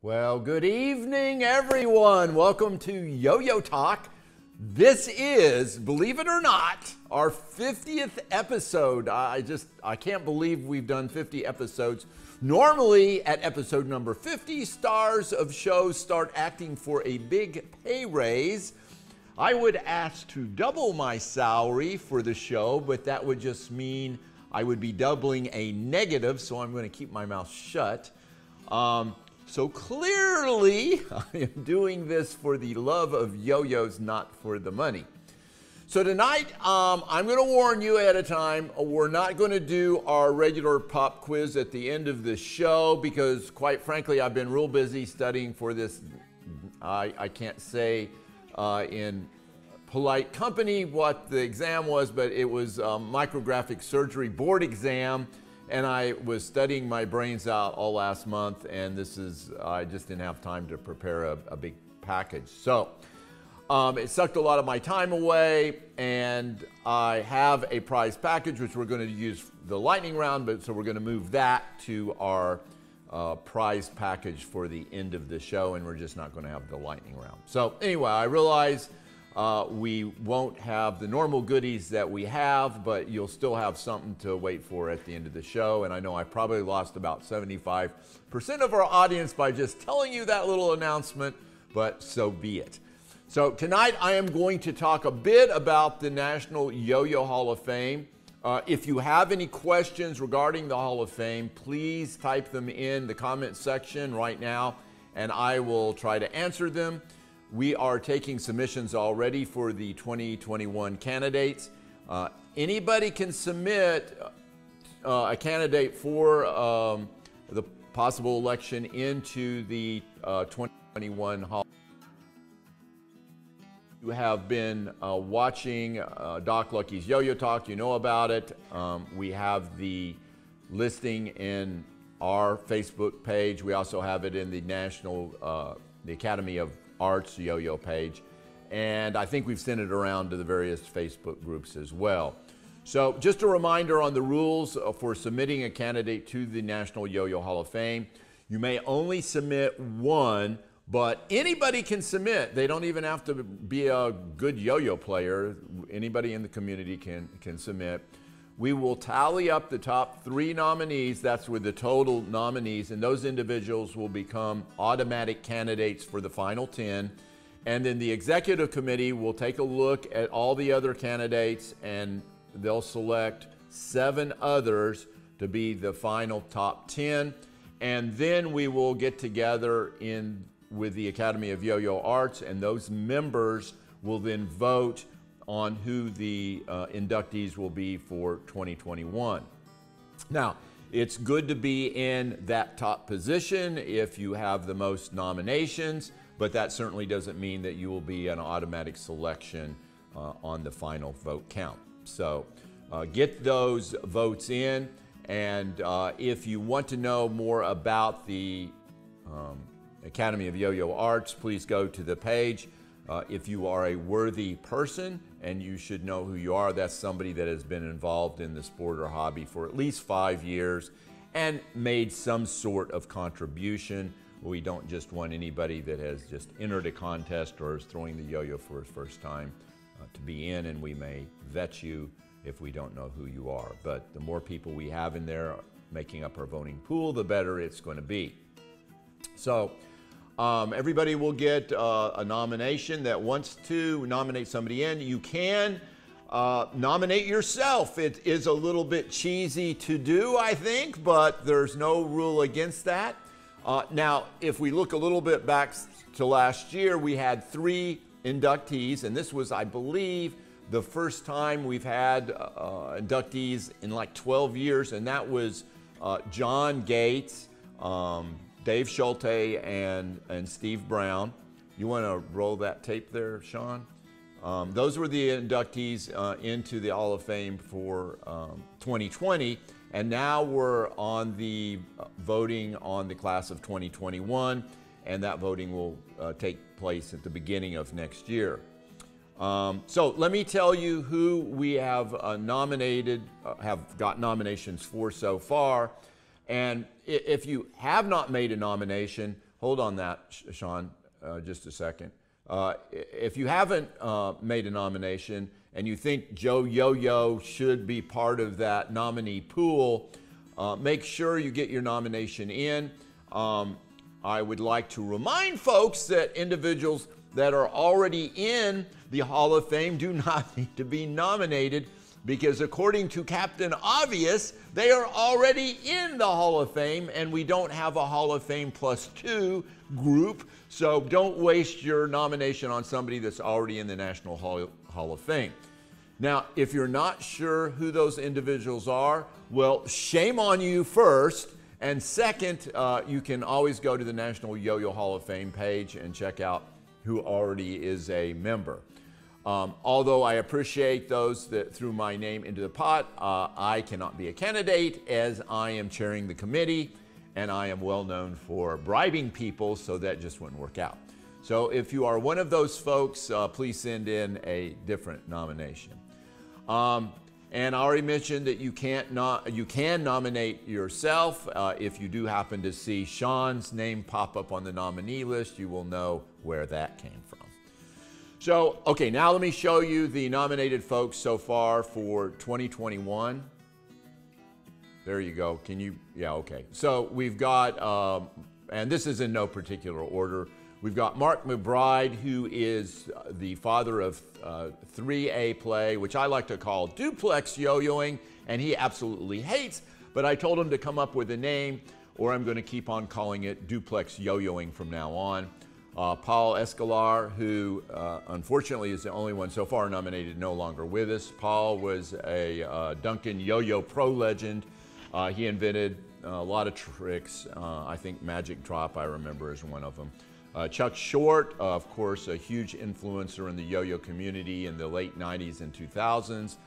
Well, good evening, everyone. Welcome to Yo-Yo Talk. This is, believe it or not, our 50th episode. I can't believe we've done 50 episodes. Normally, at episode number 50, stars of shows start acting for a big pay raise. I would ask to double my salary for the show, but that would just mean I would be doubling a negative, so I'm going to keep my mouth shut. So clearly, I am doing this for the love of yo-yos, not for the money. So tonight, I'm going to warn you ahead of time, we're not going to do our regular pop quiz at the end of the show because, quite frankly, I've been real busy studying for this. I can't say in polite company what the exam was, but it was a micrographic surgery board exam. And I was studying my brains out all last month, and I just didn't have time to prepare a big package. So it sucked a lot of my time away, and I have a prize package, which we're going to use the lightning round, so we're going to move that to our prize package for the end of the show, and we're just not going to have the lightning round. So anyway, I realize we won't have the normal goodies that we have, but you'll still have something to wait for at the end of the show. And I know I probably lost about 75% of our audience by just telling you that little announcement, but so be it. So tonight I am going to talk a bit about the National Yo-Yo Hall of Fame. If you have any questions regarding the Hall of Fame, please type them in the comment section right now, and I will try to answer them. We are taking submissions already for the 2021 candidates. Anybody can submit a candidate for the possible election into the 2021 Hall. You have been watching Doc Lucky's Yo-Yo Talk. You know about it. We have the listing in our Facebook page. We also have it in the the Academy of Arts Yo-Yo page, and I think we've sent it around to the various Facebook groups as well. So just a reminder on the rules for submitting a candidate to the National Yo-Yo Hall of Fame. You may only submit one, but anybody can submit. They don't even have to be a good yo-yo player. Anybody in the community can submit. We will tally up the top 3 nominees. That's with the total nominees, and those individuals will become automatic candidates for the final 10. And then the executive committee will take a look at all the other candidates, and they'll select 7 others to be the final top 10. And then we will get together with the Academy of Yo-Yo Arts, and those members will then vote on who the inductees will be for 2021. Now, it's good to be in that top position if you have the most nominations, but that certainly doesn't mean that you will be an automatic selection on the final vote count. So get those votes in, and if you want to know more about the Academy of Yo-Yo Arts, please go to the page. If you are a worthy person, and you should know who you are, that's somebody that has been involved in the sport or hobby for at least 5 years and made some sort of contribution. We don't just want anybody that has just entered a contest or is throwing the yo-yo for his first time to be in, and we may vet you if we don't know who you are. But the more people we have in there making up our voting pool, the better it's going to be. So everybody will get a nomination that wants to nominate somebody in. You can nominate yourself. It is a little bit cheesy to do, I think, but there's no rule against that. Now, if we look a little bit back to last year, we had 3 inductees, and this was, I believe, the first time we've had inductees in like 12 years, and that was John Gates, Dave Schulte, and Steve Brown. You want to roll that tape there, Shawn? Those were the inductees into the Hall of Fame for 2020, and now we're on the voting on the class of 2021, and that voting will take place at the beginning of next year. So let me tell you who we have have got nominations for so far. And if you have not made a nomination, hold on that, Shawn, just a second. If you haven't made a nomination and you think Joe Yo-Yo should be part of that nominee pool, make sure you get your nomination in. I would like to remind folks that individuals that are already in the Hall of Fame do not need to be nominated, because according to Captain Obvious, they are already in the Hall of Fame, and we don't have a Hall of Fame +2 group, so don't waste your nomination on somebody that's already in the National Hall of Fame. Now, if you're not sure who those individuals are, well, shame on you first, and second, you can always go to the National Yo-Yo Hall of Fame page and check out who already is a member. Although I appreciate those that threw my name into the pot, I cannot be a candidate as I am chairing the committee, and I am well known for bribing people, so that just wouldn't work out. So if you are one of those folks, please send in a different nomination. And I already mentioned that you can nominate yourself. If you do happen to see Shawn's name pop up on the nominee list, you will know where that came from. So, okay, now let me show you the nominated folks so far for 2021. There you go. Can you, yeah, okay. So we've got, and this is in no particular order, we've got Mark McBride, who is the father of 3A play, which I like to call duplex yo-yoing, and he absolutely hates, but I told him to come up with a name, or I'm going to keep on calling it duplex yo-yoing from now on. Paul Escolar, who unfortunately is the only one so far nominated, no longer with us. Paul was a Duncan Yo-Yo pro legend. He invented a lot of tricks. I think Magic Drop, I remember, is one of them. Chuck Short, of course, a huge influencer in the yo-yo community in the late 90s and 2000s,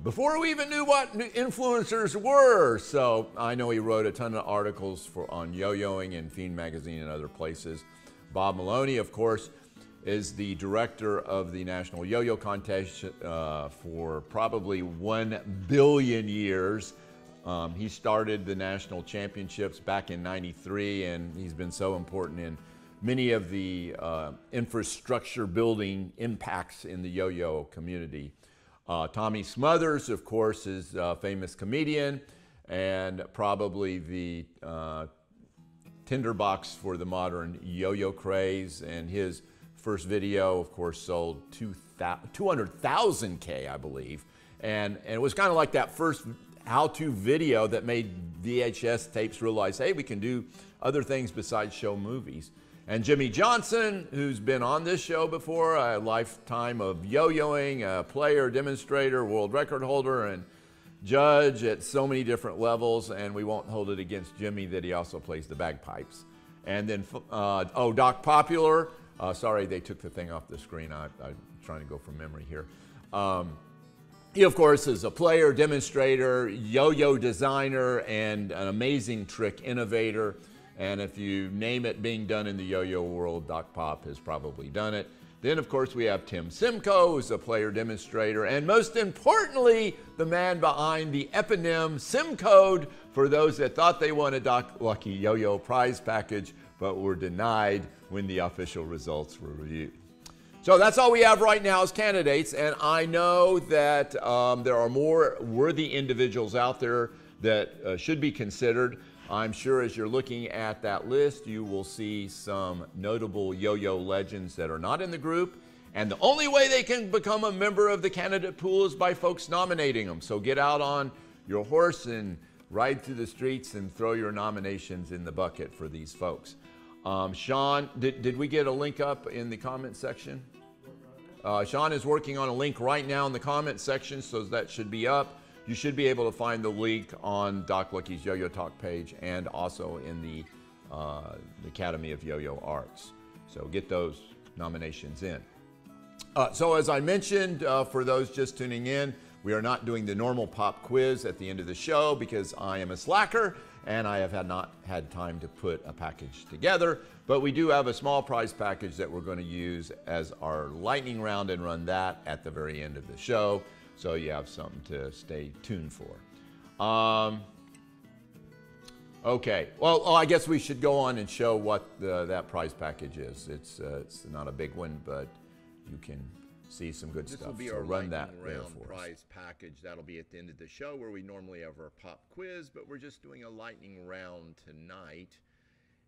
before we even knew what influencers were. So I know he wrote a ton of articles on yo-yoing in Fiend Magazine and other places. Bob Maloney, of course, is the director of the National Yo-Yo Contest for probably 1 billion years. He started the national championships back in '93, and he's been so important in many of the infrastructure building impacts in the yo-yo community. Tommy Smothers, of course, is a famous comedian and probably the tinderbox for the modern yo-yo craze, and his first video, of course, sold 200,000 I believe, and it was kind of like that first how-to video that made VHS tapes realize, hey, we can do other things besides show movies. And Jimmy Johnson, who's been on this show before, a lifetime of yo-yoing, a player, demonstrator, world record holder, and judge at so many different levels, and we won't hold it against Jimmy that he also plays the bagpipes. And then, Doc Popular, sorry they took the thing off the screen, I'm trying to go from memory here. He, of course, is a player, demonstrator, yo-yo designer, and an amazing trick innovator. And if you name it being done in the yo-yo world, Doc Pop has probably done it. Then, of course, we have Tim Simcoe, who's a player demonstrator, and most importantly, the man behind the eponym SimCode for those that thought they won a Doc Lucky Yo-Yo prize package, but were denied when the official results were reviewed. So that's all we have right now as candidates, and I know that there are more worthy individuals out there that should be considered. I'm sure as you're looking at that list, you will see some notable yo-yo legends that are not in the group. And the only way they can become a member of the candidate pool is by folks nominating them. So get out on your horse and ride through the streets and throw your nominations in the bucket for these folks. Shawn, did we get a link up in the comment section? Shawn is working on a link right now in the comment section, so that should be up. You should be able to find the link on Doc Lucky's Yo-Yo Talk page and also in the Academy of Yo-Yo Arts. So get those nominations in. So as I mentioned, for those just tuning in, we are not doing the normal pop quiz at the end of the show because I am a slacker and I have not had time to put a package together. But we do have a small prize package that we're going to use as our lightning round and run that at the very end of the show. So you have something to stay tuned for. Okay. Well, I guess we should go on and show what that prize package is. It's not a big one, but you can see some good stuff. This will be so our run lightning that there round for us. prize package. That'll be at the end of the show where we normally have our pop quiz, but we're just doing a lightning round tonight.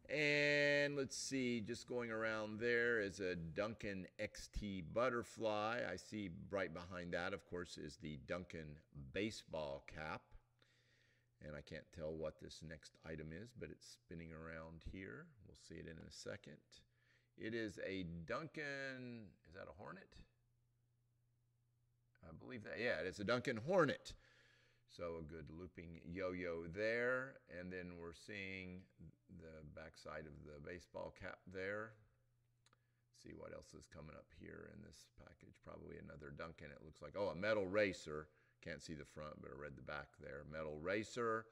And let's see, just going around there is a Duncan XT butterfly. I see right behind that, of course, is the Duncan baseball cap. And I can't tell what this next item is, but it's spinning around here. We'll see it in a second. It is a Duncan, is that a Hornet? I believe that, yeah, it's a Duncan Hornet. So a good looping yo-yo there. And then we're seeing the backside of the baseball cap there. See what else is coming up here in this package. Probably another Duncan, it looks like. Oh, a metal racer. Can't see the front, but I read the back there. Metal racer.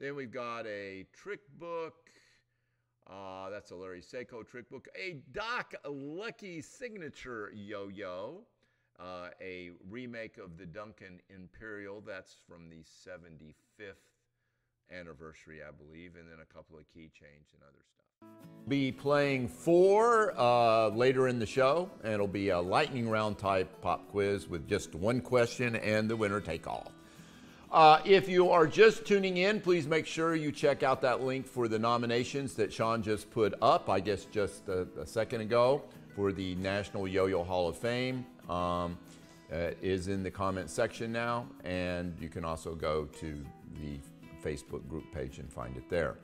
Then we've got a trick book. That's a Larry Seiko trick book. A Doc Lucky signature yo-yo. A remake of the Duncan Imperial. That's from the 75th anniversary, I believe. And then a couple of keychains and other stuff. Be playing 4 later in the show, and it'll be a lightning round type pop quiz with just one question and the winner take all. If you are just tuning in, please make sure you check out that link for the nominations that Shawn just put up, I guess just a second ago, for the National Yo-Yo Hall of Fame. Is in the comment section now, and you can also go to the Facebook group page and find it there.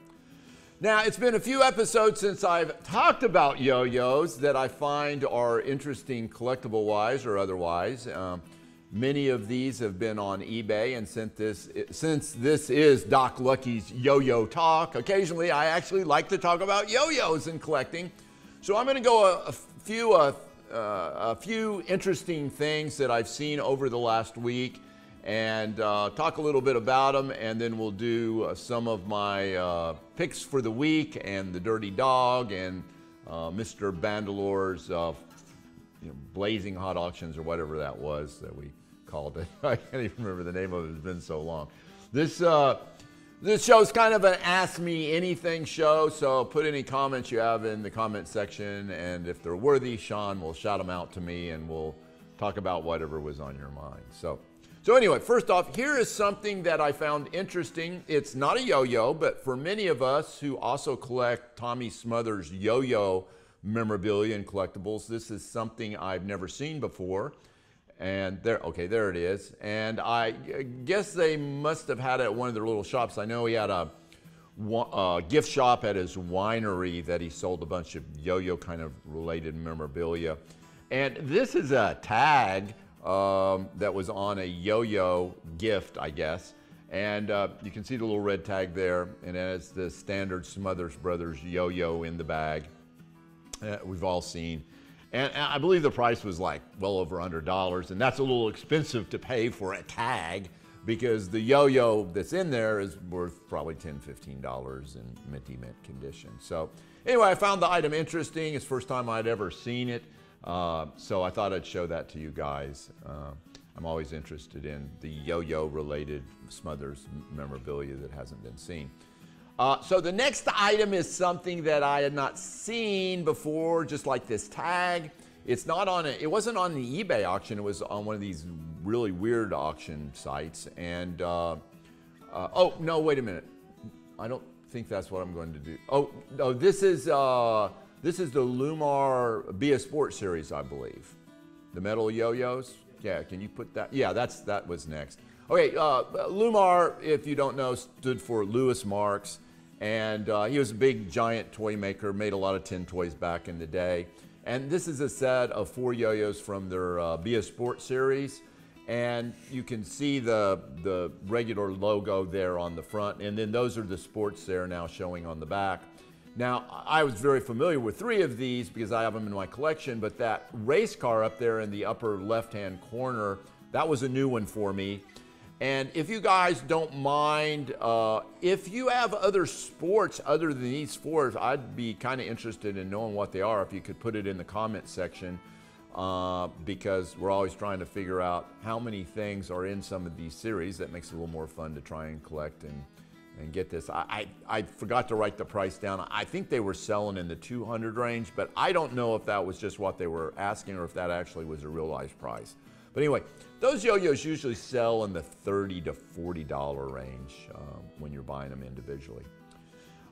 Now, it's been a few episodes since I've talked about yo-yos that I find are interesting collectible-wise or otherwise. Many of these have been on eBay, and since this is Doc Lucky's Yo-Yo Talk, occasionally I actually like to talk about yo-yos and collecting. So I'm going to go a few interesting things that I've seen over the last week and talk a little bit about them, and then we'll do some of my picks for the week and the Dirty Dog and Mr. Bandalore's Blazing Hot Auctions or whatever that was that we called it. I can't even remember the name of it. It's been so long. This show's kind of an Ask Me Anything show, so put any comments you have in the comment section, and if they're worthy, Shawn will shout them out to me, and we'll talk about whatever was on your mind. So anyway, first off, here is something that I found interesting. It's not a yo-yo, but for many of us who also collect Tommy Smothers yo-yo memorabilia and collectibles, this is something I've never seen before. And there it is. And I guess they must have had it at one of their little shops. I know he had a gift shop at his winery that he sold a bunch of yo-yo kind of related memorabilia. And this is a tag that was on a yo-yo gift, I guess. And you can see the little red tag there, and it has the standard Smothers Brothers yo-yo in the bag. We've all seen. And I believe the price was like well over $100, and that's a little expensive to pay for a tag because the yo-yo that's in there is worth probably $10, $15 in minty mint condition. So anyway, I found the item interesting. It's the first time I'd ever seen it. So I thought I'd show that to you guys. I'm always interested in the yo-yo related Smothers memorabilia that hasn't been seen. So the next item is something that I had not seen before, just like this tag. It wasn't on the eBay auction. It was on one of these really weird auction sites. And, oh, no, wait a minute. I don't think that's what I'm going to do. Oh, no, this is the Lumar Be a Sport series, I believe. The metal yo-yos. Yeah, can you put that? Yeah, that was next. Okay, Lumar, if you don't know, stood for Louis Marks. And he was a big, giant toy maker, made a lot of tin toys back in the day. And this is a set of 4 yo-yos from their Be a Sport series. And you can see the regular logo there on the front. And then those are the sports there now showing on the back. Now, I was very familiar with 3 of these because I have them in my collection, but that race car up there in the upper left-hand corner, that was a new one for me. And if you guys don't mind, if you have other sports other than these 4, I'd be kind of interested in knowing what they are if you could put it in the comment section, because we're always trying to figure out how many things are in some of these series. That makes it a little more fun to try and collect And get this, I forgot to write the price down. I think they were selling in the 200 range, but I don't know if that was just what they were asking or if that actually was a realized price. But anyway, those yo-yos usually sell in the $30 to $40 range when you're buying them individually.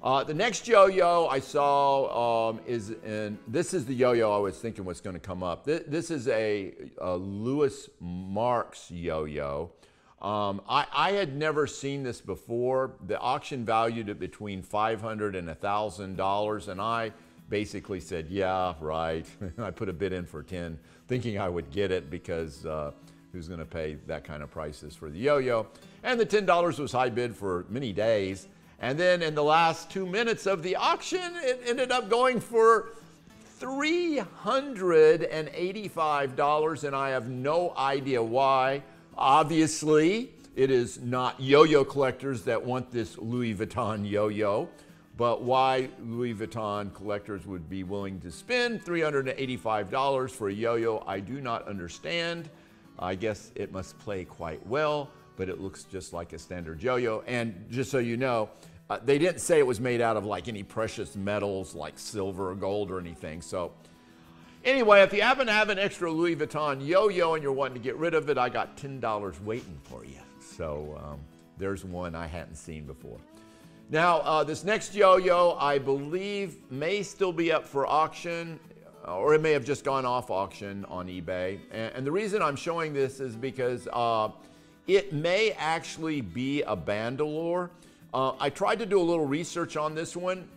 The next yo-yo I saw this is the yo-yo I was thinking was going to come up. This is a Lewis Marks yo-yo. I had never seen this before. The auction valued it between $500 and $1,000, and I basically said, yeah, right. I put a bid in for 10, thinking I would get it because who's going to pay that kind of prices for the yo-yo? And the $10 was high bid for many days. And then in the last 2 minutes of the auction, it ended up going for $385, and I have no idea why. Obviously, it is not yo-yo collectors that want this Louis Vuitton yo-yo, but why Louis Vuitton collectors would be willing to spend $385 for a yo-yo, I do not understand. I guess it must play quite well, but it looks just like a standard yo-yo. And just so you know, they didn't say it was made out of like any precious metals like silver or gold or anything. So anyway, if you happen to have an extra Louis Vuitton yo-yo and you're wanting to get rid of it, I got $10 waiting for you. So there's one I hadn't seen before. Now, this next yo-yo, I believe, may still be up for auction, or it may have just gone off auction on eBay. And the reason I'm showing this is because it may actually be a bandolier. I tried to do a little research on this one.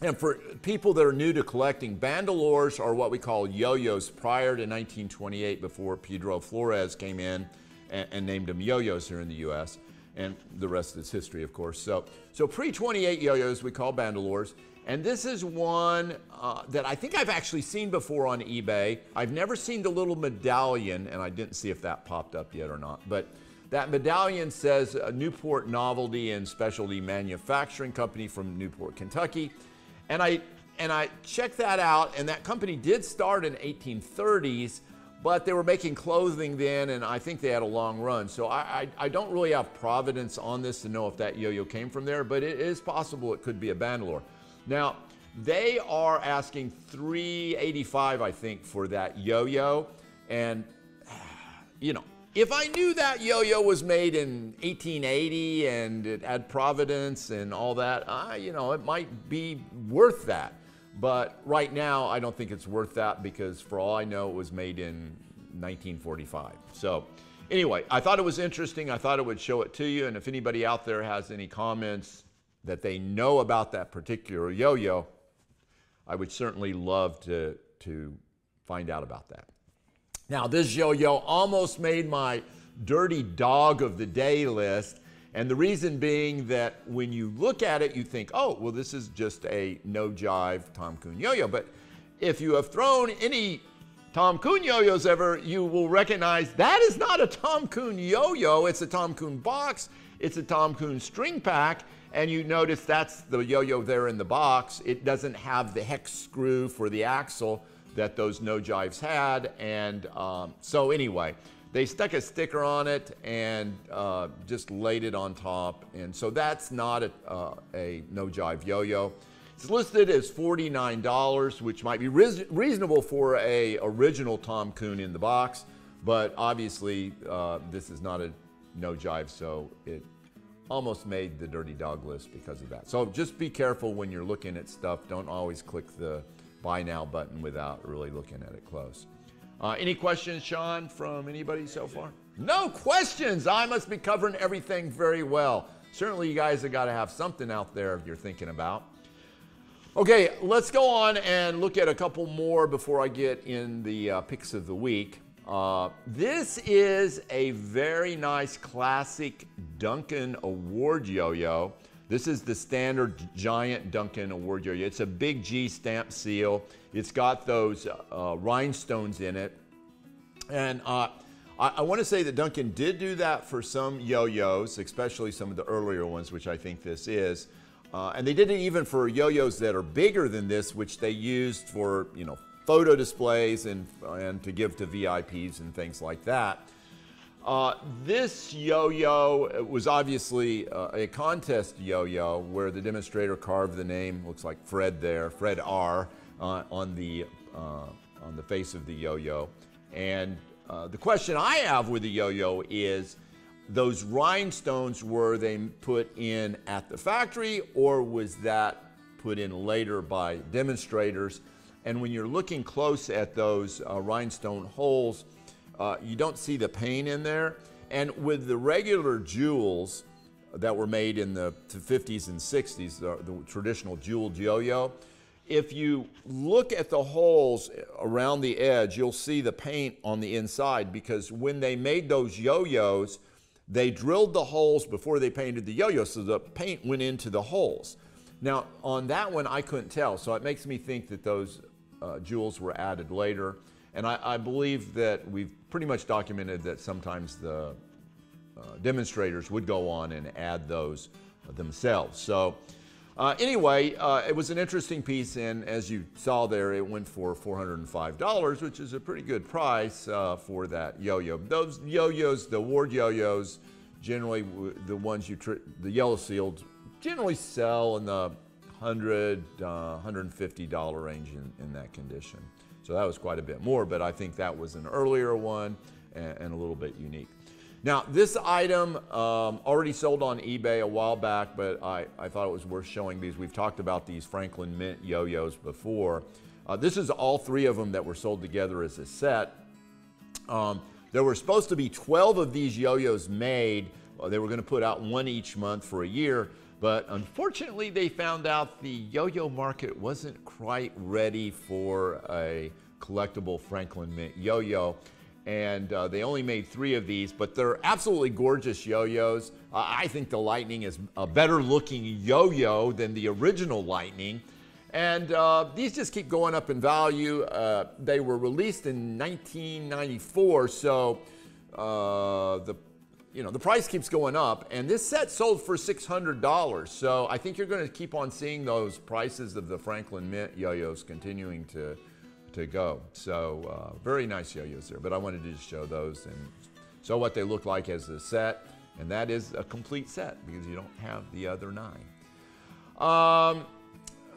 And for people that are new to collecting, bandoliers are what we call yo-yos prior to 1928, before Pedro Flores came in and named them yo-yos here in the US. And the rest is history, of course. So pre-28 yo-yos we call bandoliers. And this is one that I think I've actually seen before on eBay. I've never seen the little medallion, and I didn't see if that popped up yet or not. But that medallion says Newport Novelty and Specialty Manufacturing Company from Newport, Kentucky. And I checked that out, and that company did start in 1830s, but they were making clothing then, and I think they had a long run. So I don't really have provenance on this to know if that yo-yo came from there, but it is possible it could be a bandolier. Now, they are asking $385, I think, for that yo-yo. And, you know, if I knew that yo-yo was made in 1880 and it had provenance and all that, you know, it might be worth that. But right now, I don't think it's worth that because for all I know, it was made in 1945. So anyway, I thought it was interesting. I thought I would show it to you. And if anybody out there has any comments that they know about that particular yo-yo, I would certainly love to find out about that. Now, this yo-yo almost made my dirty dog of the day list. And the reason being that when you look at it, you think, oh, well, this is just a no-jive Tom Kuhn yo-yo. But if you have thrown any Tom Kuhn yo-yos ever, you will recognize that is not a Tom Kuhn yo-yo. It's a Tom Kuhn box. It's a Tom Kuhn string pack. And you notice that's the yo-yo there in the box. It doesn't have the hex screw for the axle that those no-jives had. And so anyway, they stuck a sticker on it and just laid it on top. And so that's not a no-jive yo-yo. It's listed as $49, which might be reasonable for a original Tom Kuhn in the box. But obviously, this is not a no-jive, so it almost made the dirty dog list because of that. So just be careful when you're looking at stuff. Don't always click the Buy Now button without really looking at it close. Any questions, Shawn, from anybody so far? No questions. I must be covering everything very well. Certainly, you guys have got to have something out there you're thinking about. Okay, let's go on and look at a couple more before I get in the picks of the week. This is a very nice classic Duncan award yo-yo. This is the standard giant Duncan award yo-yo. It's a big G stamp seal. It's got those rhinestones in it. And I want to say that Duncan did do that for some yo-yos, especially some of the earlier ones, which I think this is. And they did it even for yo-yos that are bigger than this, which they used for, you know, photo displays and to give to VIPs and things like that. This yo-yo was obviously a contest yo-yo where the demonstrator carved the name, looks like Fred there, Fred R, on the face of the yo-yo. And the question I have with the yo-yo is, those rhinestones, were they put in at the factory, or was that put in later by demonstrators? And when you're looking close at those rhinestone holes, you don't see the paint in there. And with the regular jewels that were made in the 50s and 60s, the traditional jeweled yo-yo, if you look at the holes around the edge, you'll see the paint on the inside, because when they made those yo-yos, they drilled the holes before they painted the yo-yo, so the paint went into the holes. Now, on that one, I couldn't tell, so it makes me think that those jewels were added later. And I believe that we've pretty much documented that sometimes the demonstrators would go on and add those themselves. So anyway, it was an interesting piece, and as you saw there, it went for $405, which is a pretty good price for that yo-yo. Those yo-yos, the award yo-yos, generally the ones the yellow sealed, generally sell in the $100, $150 range in that condition. So that was quite a bit more, but I think that was an earlier one and a little bit unique. Now, this item already sold on eBay a while back, but I thought it was worth showing because we've talked about these Franklin Mint yo-yos before. This is all three of them that were sold together as a set. There were supposed to be 12 of these yo-yos made. They were going to put out one each month for a year, but unfortunately they found out the yo-yo market wasn't quite ready for a collectible Franklin Mint yo-yo. And they only made 3 of these, but they're absolutely gorgeous yo-yos. I think the Lightning is a better looking yo-yo than the original Lightning. And these just keep going up in value. They were released in 1994, so the price keeps going up. And this set sold for $600. So I think you're going to keep on seeing those prices of the Franklin Mint yo-yos continuing to go. So very nice yo-yos there, but I wanted to just show those and show what they look like as a set, and that is a complete set because you don't have the other 9.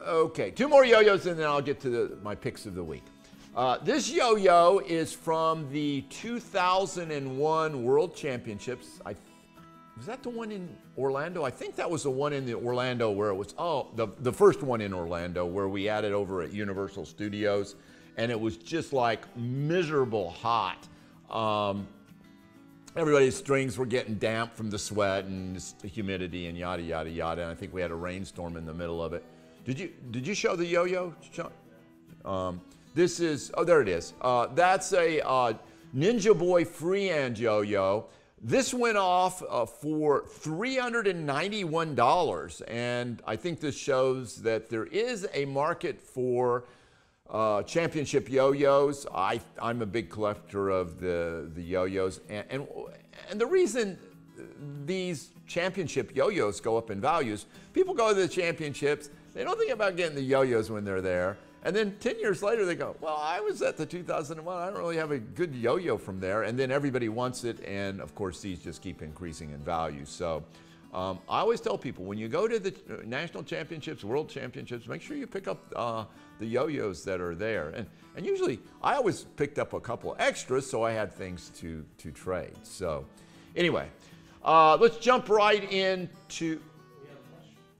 Okay, 2 more yo-yos and then I'll get to my picks of the week. This yo-yo is from the 2001 World Championships. Was that the one in Orlando? I think that was the one in the Orlando where it was, the first one in Orlando where we had it over at Universal Studios. And it was just like miserable hot. Everybody's strings were getting damp from the sweat and the humidity and yada, yada, yada. And I think we had a rainstorm in the middle of it. Did you show the yo-yo, Shawn? This is, there it is. That's a Ninja Boy freehand yo-yo. This went off for $391. And I think this shows that there is a market for championship yo-yos. I'm a big collector of the yo-yos, and the reason these championship yo-yos go up in values, people go to the championships, they don't think about getting the yo-yos when they're there, and then 10 years later they go, well, I was at the 2001, I don't really have a good yo-yo from there, and then everybody wants it, and of course these just keep increasing in value. So I always tell people, when you go to the national championships, world championships, make sure you pick up the yo-yos that are there. And usually, I always picked up a couple extras, so I had things to trade. So anyway, let's jump right into...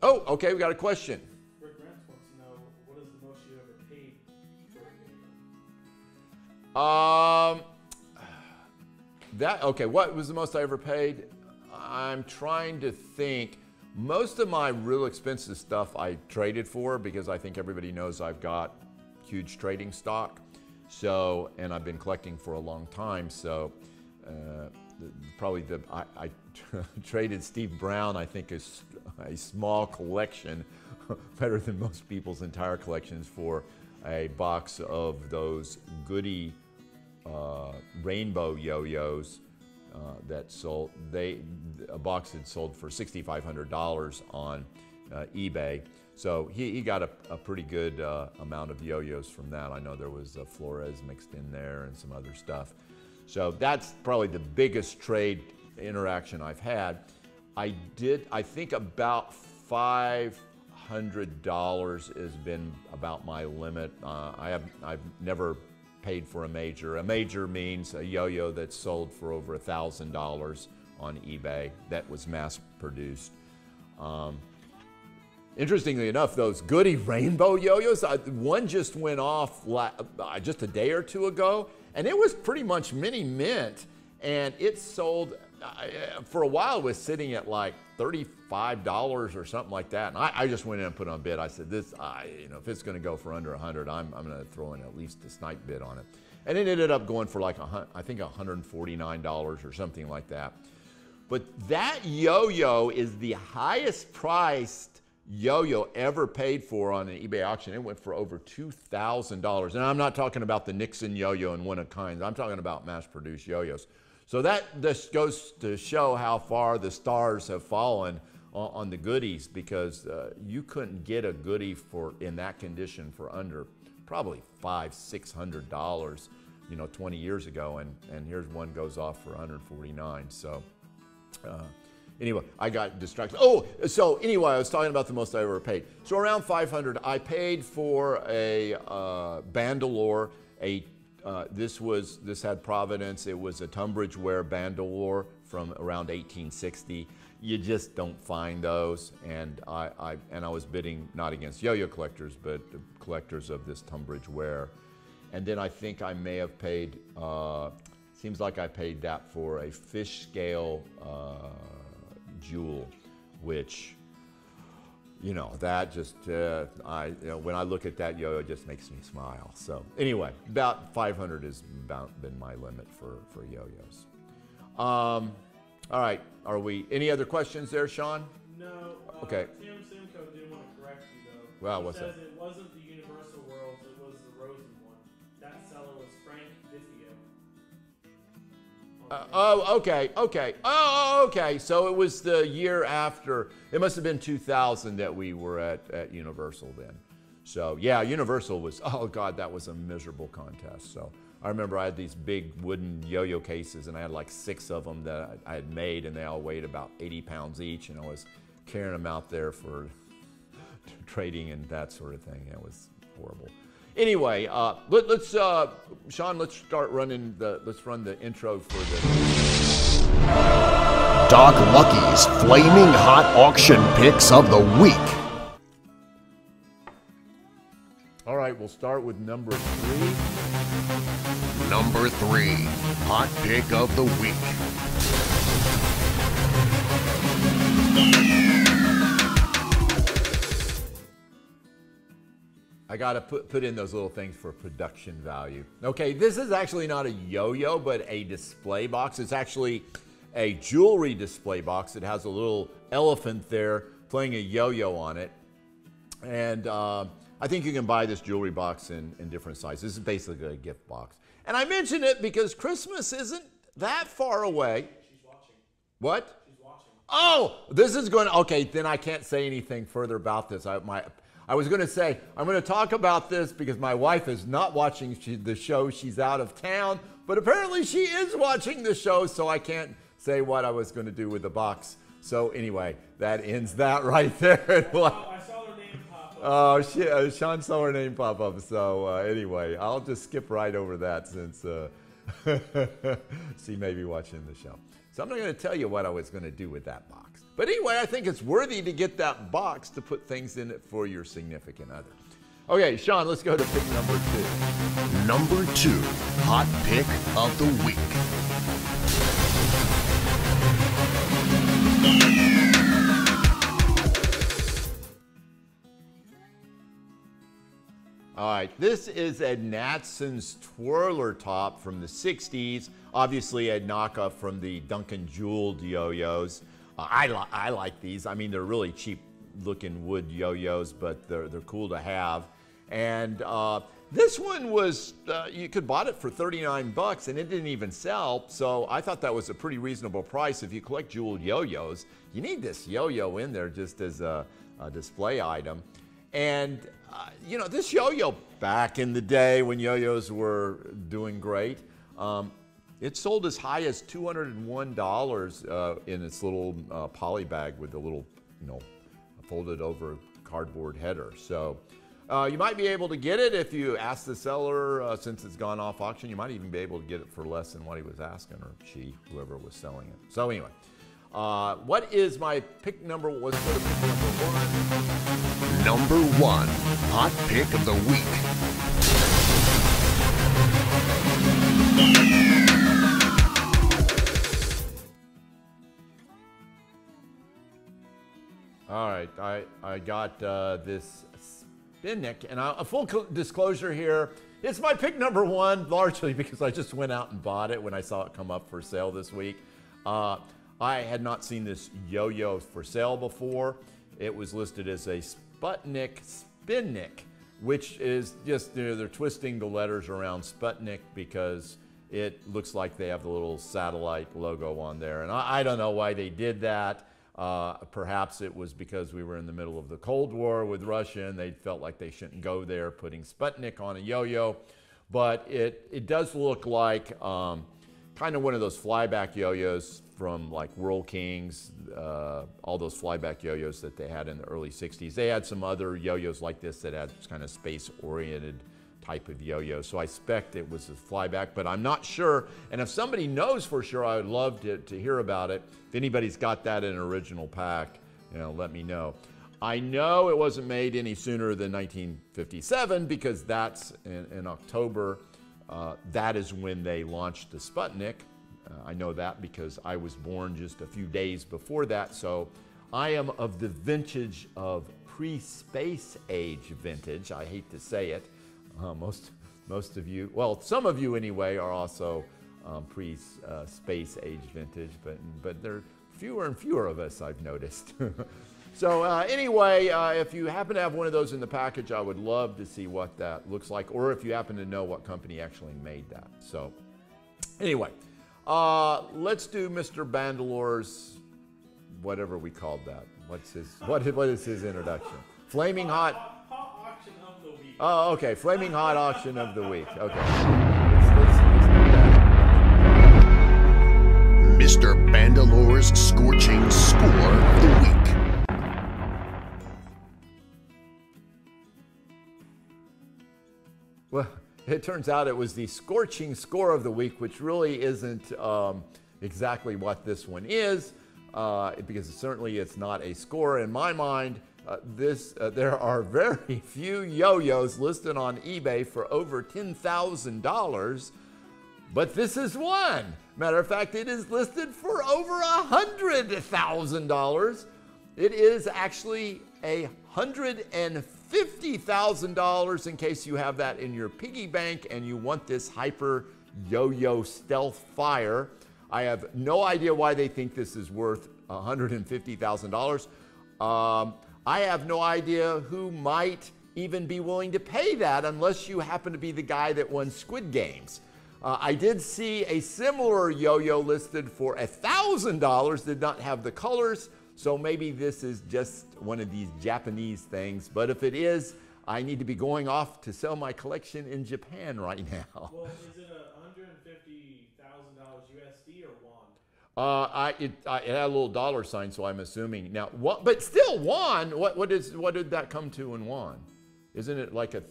Oh, okay, we got a question. Rick Rance wants to know, what is the most you ever paid for a yo-yo? Okay, what was the most I ever paid? I'm trying to think. Most of my real expensive stuff I traded for because I think everybody knows I've got huge trading stock. So, and I've been collecting for a long time. So, I traded Steve Brown, I think, a small collection, better than most people's entire collections, for a box of those goody rainbow yo-yos. That sold, a box had sold for $6,500 on eBay. So he got a pretty good amount of yo-yos from that. I know there was Flores mixed in there and some other stuff. So that's probably the biggest trade interaction I've had. I think about $500 has been about my limit. I've never paid for a major. A major means a yo-yo that's sold for over $1,000 on eBay that was mass produced. Interestingly enough, those Goody rainbow yo-yos, one just went off just a day or two ago, and it was pretty much mini mint, and it sold, for a while it was sitting at like $35 or something like that, and I just went in and put on a bid. I said, if it's gonna go for under 100, I'm gonna throw in at least a snipe bid on it. And it ended up going for like, I think $149 or something like that. But that yo-yo is the highest priced yo-yo ever paid for on an eBay auction. It went for over $2,000. And I'm not talking about the Nixon yo-yo and one of kinds. I'm talking about mass-produced yo-yos. So that just goes to show how far the stars have fallen on the goodies, because you couldn't get a goodie in that condition for under probably $500–600, 20 years ago. And here's one goes off for $149. So. Anyway, I got distracted. So anyway, I was talking about the most I ever paid. So around $500, I paid for a Bandolore. This had provenance. It was a Tunbridge ware Bandolore from around 1860. You just don't find those. And I was bidding not against yo-yo collectors, but collectors of this Tunbridge ware. And then I think I may have paid. Seems like I paid that for a fish scale jewel, which, that just, when I look at that yo-yo, it just makes me smile. So anyway, about 500 has been my limit for yo-yos. All right, any other questions there, Shawn? No. Okay. Tim Simcoe did want to correct you though. Well, He what's says that? it wasn't the Universal Worlds, it was the Rosen one. That seller was Frank Diffio. Okay. Okay. So it was the year after. It must have been 2000 that we were at Universal then. So yeah, Universal was, oh God, that was a miserable contest. So I remember I had these big wooden yo-yo cases, and I had like 6 of them that I had made, and they all weighed about 80 pounds each, and I was carrying them out there for trading and that sort of thing. It was horrible. Anyway, let's Shawn, let's run the intro for the Doc Lucky's Flaming Hot Auction Picks of the Week. All right, we'll start with number 3. Number 3, Hot Pick of the Week. I gotta put in those little things for production value. Okay, this is actually not a yo-yo, but a display box. It's actually a jewelry display box. It has a little elephant there playing a yo-yo on it. And I think you can buy this jewelry box in different sizes. This is basically a gift box. And I mention it because Christmas isn't that far away. She's watching. What? She's watching. Oh, this is going to, okay, then I can't say anything further about this. I was going to say, I'm going to talk about this because my wife is not watching the show. She's out of town, but apparently she is watching the show, so I can't say what I was going to do with the box. So anyway, that ends that right there. I saw her name pop up. Oh, Shawn saw her name pop up. So anyway, I'll just skip right over that since she may be watching the show. So I'm not going to tell you what I was going to do with that box. But anyway, I think it's worthy to get that box to put things in it for your significant other. Okay, Shawn, let's go to pick number 2. Number 2, Hot Pick of the Week. All right, this is a Natson's Twirler top from the 60s. Obviously a knockoff from the Duncan jeweled yo-yos. I like these. I mean, they're really cheap looking wood yo-yos, but they're cool to have. And this one was, you could bought it for 39 bucks and it didn't even sell. So I thought that was a pretty reasonable price. If you collect jeweled yo-yos, you need this yo-yo in there just as a display item. And this yo-yo back in the day when yo-yos were doing great, It sold as high as $201 in its little poly bag with the little, folded over cardboard header. So you might be able to get it if you ask the seller, since it's gone off auction. You might even be able to get it for less than what he was asking, or she, whoever was selling it. So anyway, what is my pick number? What's the pick number one? Number 1, hot pick of the week. All right, I got this Spinnik, and a full disclosure here, it's my pick number 1, largely because I just went out and bought it when I saw it come up for sale this week. I had not seen this yo-yo for sale before. It was listed as a Sputnik Spinnik, which is just, they're twisting the letters around Sputnik because it looks like they have the little satellite logo on there. And I don't know why they did that. Perhaps it was because we were in the middle of the Cold War with Russia and they felt like they shouldn't go there putting Sputnik on a yo-yo. But it does look like kind of one of those flyback yo-yos from like World Kings, all those flyback yo-yos that they had in the early 60s. They had some other yo-yos like this that had kind of space-oriented type of yo-yo. So I expect it was a flyback, but I'm not sure. And if somebody knows for sure, I would love to hear about it. If anybody's got that in an original pack, let me know. I know it wasn't made any sooner than 1957 because that's in October. That is when they launched the Sputnik. I know that because I was born just a few days before that. So I am of the vintage of pre-space age vintage. I hate to say it. Most of you, well, some of you anyway, are also pre-space age vintage, but there are fewer and fewer of us, I've noticed. So anyway, if you happen to have one of those in the package, I would love to see what that looks like, or if you happen to know what company actually made that. So anyway, let's do Mr. Bandalore's, whatever we called that. What is his introduction? Flaming Hot. Auction of the week. Oh, okay. Flaming Hot Auction of the Week. Okay. Let's do that. Mr. Bandalore's Scorching Score of the Week. Well, it turns out it was the Scorching Score of the Week, which really isn't exactly what this one is, because certainly it's not a score in my mind. There are very few yo-yos listed on eBay for over $10,000, but this is one. Matter of fact, it is listed for over $100,000. It is actually $150,000 in case you have that in your piggy bank and you want this Hyper Yo-Yo Stealth Fire. I have no idea why they think this is worth $150,000. I have no idea who might even be willing to pay that unless you happen to be the guy that won Squid Games. I did see a similar yo-yo listed for $1,000, did not have the colors, so maybe this is just one of these Japanese things. But if it is, I need to be going off to sell my collection in Japan right now. Well, is it $150,000 USD or won? It had a little dollar sign, so I'm assuming now. But still, won. What did that come to in won? Isn't it like a?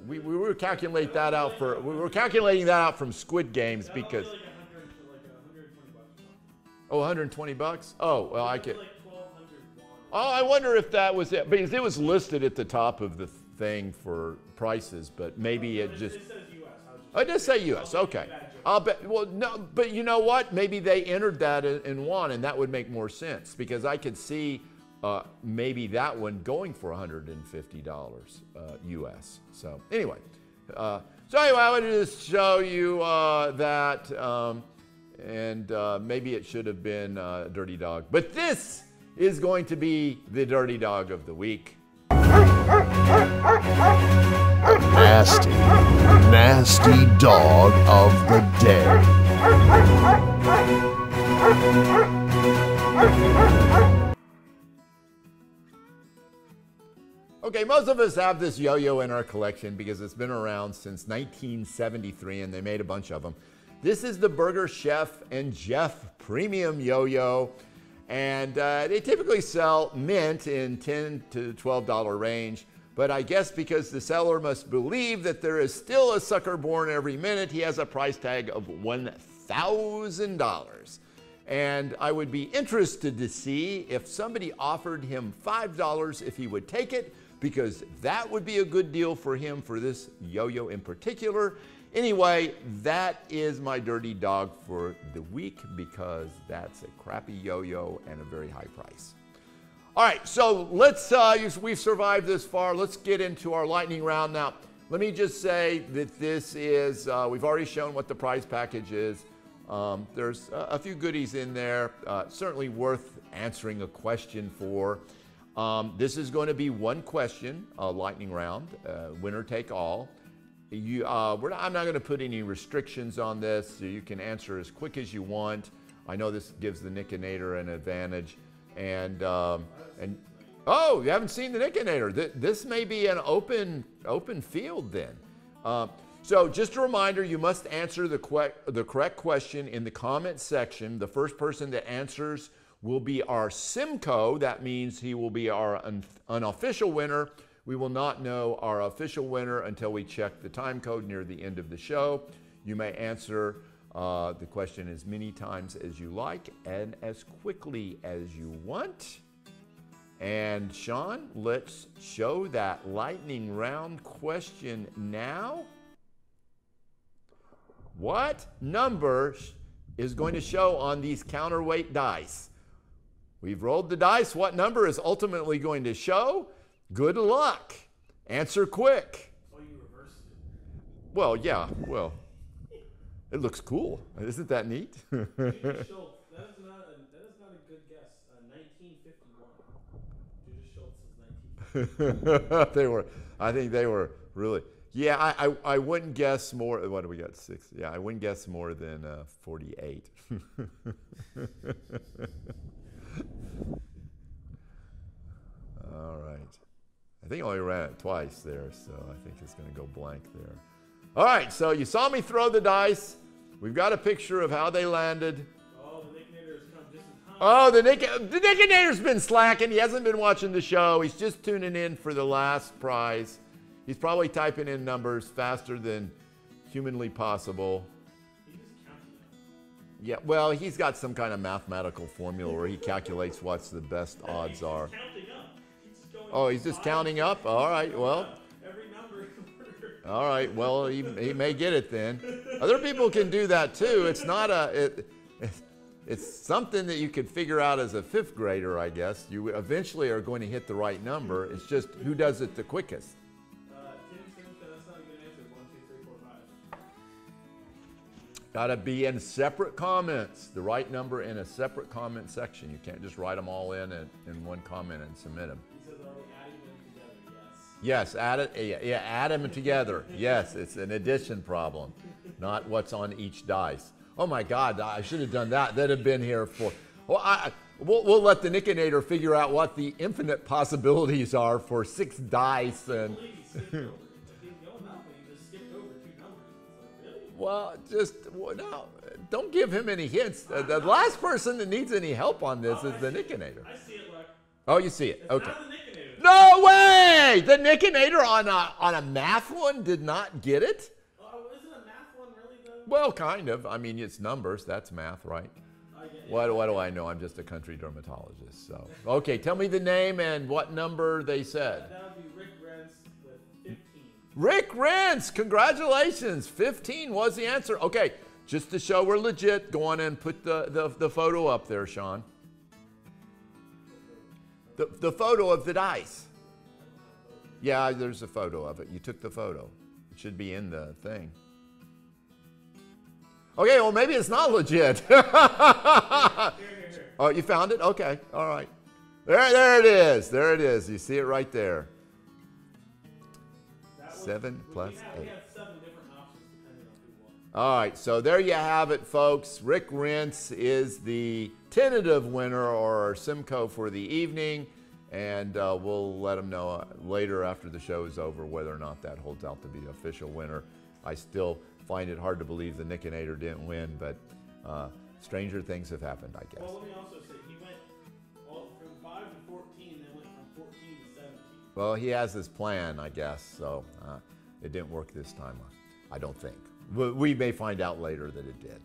We were calculating that out for. We were calculating that out from Squid Games because. Like 120 bucks. Oh, 120 bucks. Oh, well, I could. Like 1,200 won. Oh, I wonder if that was it, because it was listed at the top of the thing for prices, but maybe it just. It says US. Oh, it does say U.S. Okay. I'll bet. Well, no, but you know what? Maybe they entered that in won, and that would make more sense because I could see maybe that one going for $150 U.S. So anyway, I wanted to just show you that, and maybe it should have been Dirty Dog, but this is going to be the Dirty Dog of the week. Nasty, nasty dog of the day. Okay, most of us have this yo-yo in our collection because it's been around since 1973 and they made a bunch of them. This is the Burger Chef and Jeff Premium Yo-Yo. And they typically sell mint in $10 to $12 range. But I guess because the seller must believe that there is still a sucker born every minute, he has a price tag of $1,000. And I would be interested to see if somebody offered him $5 if he would take it, because that would be a good deal for him for this yo-yo in particular. Anyway, that is my dirty dog for the week, because that's a crappy yo-yo and a very high price. All right, so let's, we've survived this far. Let's get into our lightning round. Now, let me just say that this is, we've already shown what the prize package is. There's a few goodies in there, certainly worth answering a question for. This is going to be one question, lightning round, winner take all. I'm not going to put any restrictions on this, so you can answer as quick as you want. I know this gives the Nickinator an advantage. And oh, you haven't seen the Nickinator. This may be an open field then. So just a reminder, you must answer the correct question in the comment section. The first person that answers will be our Simcoe. That means he will be our unofficial winner. We will not know our official winner until we check the time code near the end of the show. You may answer the question as many times as you like and as quickly as you want. And Shawn, let's show that lightning round question now. What number is going to show on these counterweight dice? We've rolled the dice. What number is ultimately going to show? Good luck. Answer quick. Oh, you reversed it. Well, yeah, well, it looks cool. Isn't that neat? Schultz, that is not a good guess. 1951. Judith Schultz is 1951. I think they were really, yeah, I wouldn't guess more, what do we got, 6? Yeah, I wouldn't guess more than 48. All right. I think I only ran it twice there, so I think it's going to go blank there. All right, so you saw me throw the dice. We've got a picture of how they landed. Oh, the Nickinator's come just in time. Oh, the Nickinator's been slacking. He hasn't been watching the show. He's just tuning in for the last prize. He's probably typing in numbers faster than humanly possible. He's just counting them. Yeah, well, he's got some kind of mathematical formula where he calculates what's the best odds are. He's counting up. He's just going Oh, he's just counting up? All right, well. every number in order. All right, well, he may get it then. Other people can do that too. It's not it's something that you could figure out as a 5th grader, I guess. You eventually are going to hit the right number. It's just who does it the quickest. Tim thinks that's not a good answer. 1, 2, 3, 4, 5. Got to be in separate comments. The right number in a separate comment section. You can't just write them all in one comment and submit them. He says, are we adding them together? Yes, Yes. add it. Yeah, add them together. Yes, it's an addition problem, not what's on each dice. Oh my God, I should have done that. That'd have been here for. Well, we'll let the Nickinator figure out what the infinite possibilities are for 6 dice and. Please skip over. He's going up, and he just skipped over 2 numbers. It's like, really? Well, no, don't give him any hints. The last person that needs any help on this is the Nickinator. I see it, look. Oh, you see it. It's Okay. not the Nickinator. No way! The Nickinator on a math one did not get it? Oh, isn't a math one really, though? Well, kind of. I mean, it's numbers. That's math, right? What do I know? I'm just a country dermatologist. So, okay, tell me the name and what number they said. That would be Rick Rentz with 15. Rick Rentz, congratulations. 15 was the answer. Okay, just to show we're legit, go on and put the photo up there, Shawn. The photo of the dice. Yeah, there's a photo of it. You took the photo. It should be in the thing. Okay, well, maybe it's not legit. Here. Oh, you found it? Okay, all right. There it is. There it is. You see it right there. 7 plus 8. We had 7 different options depending on who won. All right, so there you have it, folks. Rick Rentz is the tentative winner or Simcoe for the evening, and we'll let him know later after the show is over whether or not that holds out to be the official winner. I still find it hard to believe the Nickinator didn't win, but stranger things have happened, I guess. Well, let me also say, he went from 5 to 14, then went from 14 to 17. Well, he has this plan, I guess, so it didn't work this time, I don't think. We may find out later that it did.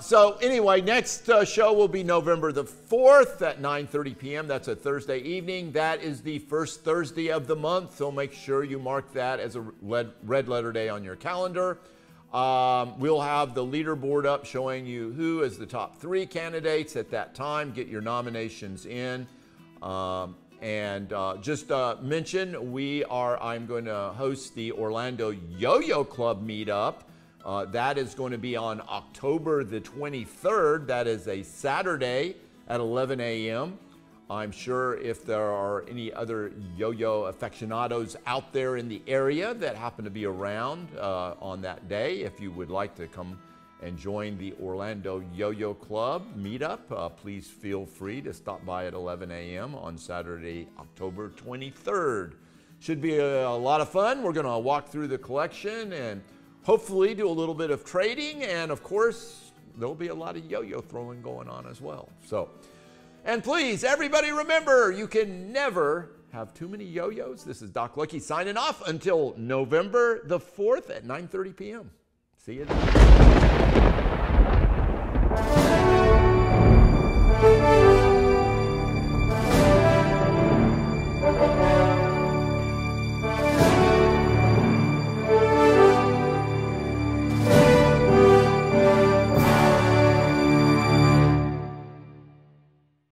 So anyway, next show will be November the 4th at 9:30 p.m. That's a Thursday evening. That is the first Thursday of the month, so make sure you mark that as a red letter day on your calendar. We'll have the leaderboard up showing you who is the top 3 candidates at that time. Get your nominations in. Just mention, I'm going to host the Orlando Yo-Yo Club Meetup. That is going to be on October the 23rd. That is a Saturday at 11 a.m. I'm sure if there are any other yo-yo aficionados out there in the area that happen to be around on that day, if you would like to come and join the Orlando Yo-Yo Club Meetup, please feel free to stop by at 11 a.m. on Saturday, October 23rd. Should be a lot of fun. We're going to walk through the collection and hopefully do a little bit of trading, and of course, there'll be a lot of yo-yo throwing going on as well. So, and please, everybody remember, you can never have too many yo-yos. This is Doc Lucky signing off until November the 4th at 9:30 p.m. See you then.